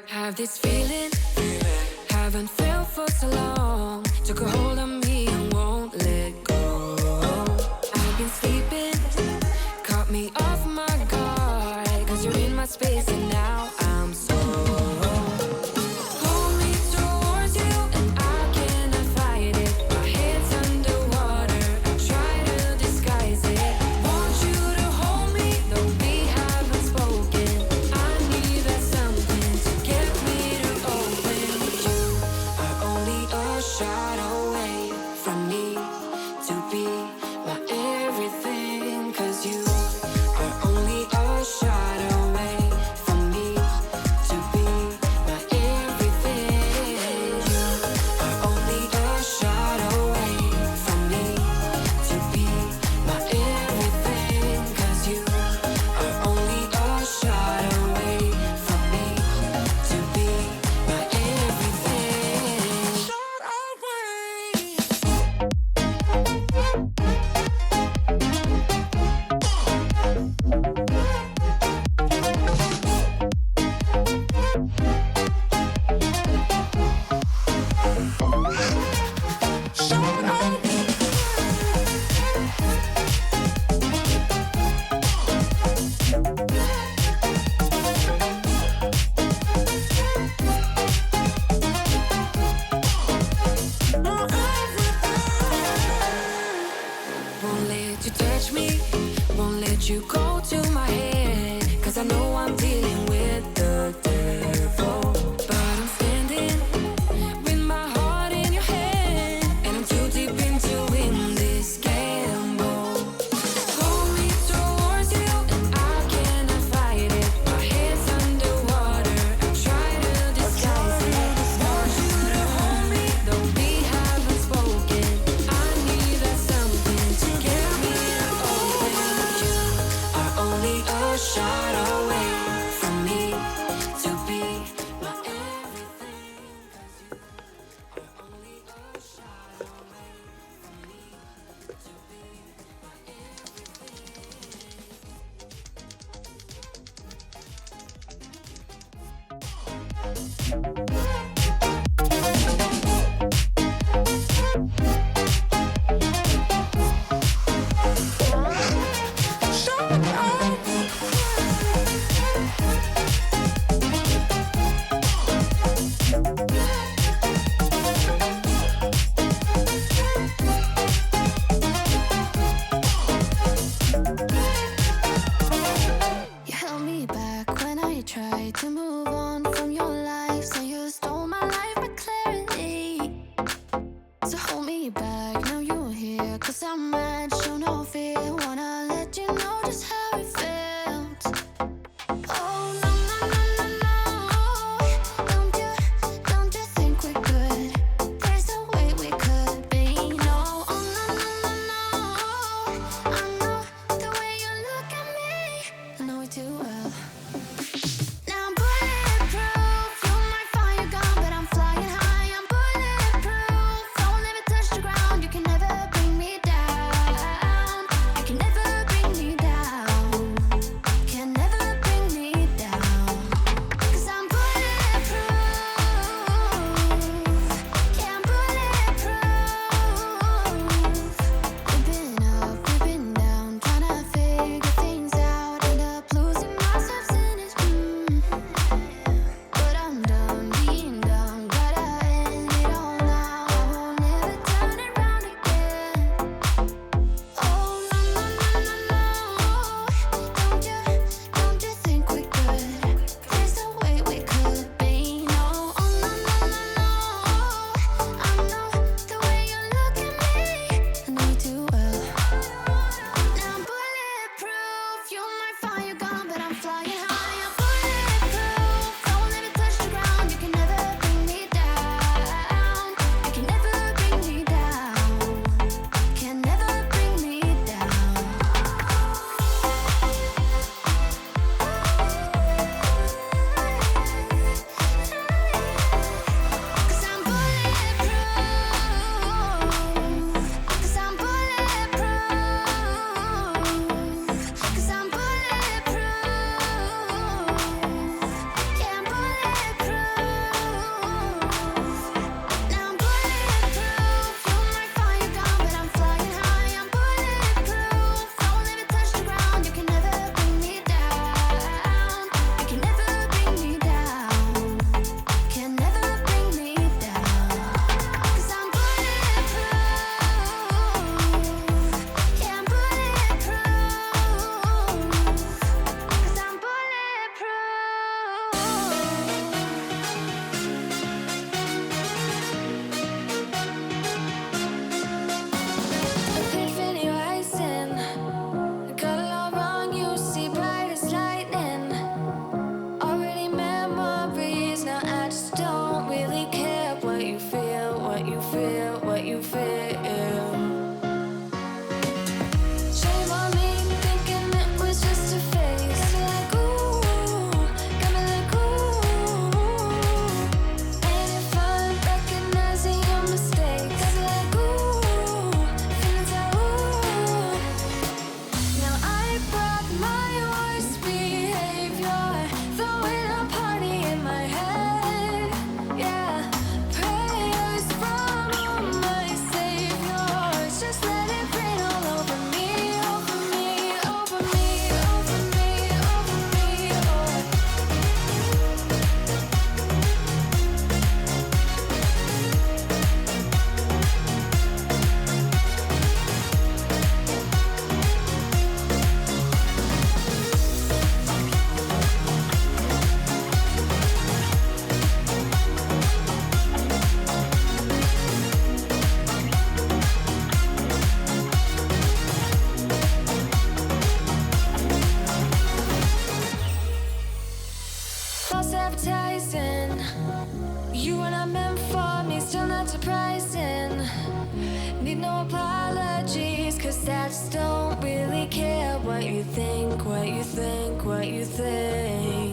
Have this feeling, haven't felt for so long. Took a hold of me and won't let go. I've been sleeping, caught me off my guard. Cause you're in my space and now I'm so. Pull me towards you and I cannot fight it. My head's underwater, I try to disguise it. Want you to hold me, though we haven't spoken. I need that something to get me to open. You are only a shot away from me to be my everything. Cause you are only a shot away from me to be my everything. You are only a shot away from me to be my everything. Cause you are only a shot away from me to be my everything. Shot away. Won't let you touch me, won't let you go to my head. Cause I know I'm dealing with the devil. But I'm standing with my heart in your hand. And I'm too deep into win this gamble. Pull me towards you and I cannot fight it. My head's underwater, I try to disguise it. Want you to hold me, though we haven't spoken. I need that something to get me to open. You are only a shot away from me to be my everything. Cause you are only a shot away from me to be my You held me back when I tried to move on from your life. So you stole my life with clarity. So hold me back, now you're here. Cause I'm mad, show no fear. Wanna let you know just how it felt. Oh no, no, no, no, no. Don't you think we could? There's a way we could be. No, oh no, no, no, no. I know the way you look at me, I know it too well. Now I'm putting false advertising. You were not meant for me, still not surprising. Need no apologies, cause I just don't really care what you think, what you think, what you think.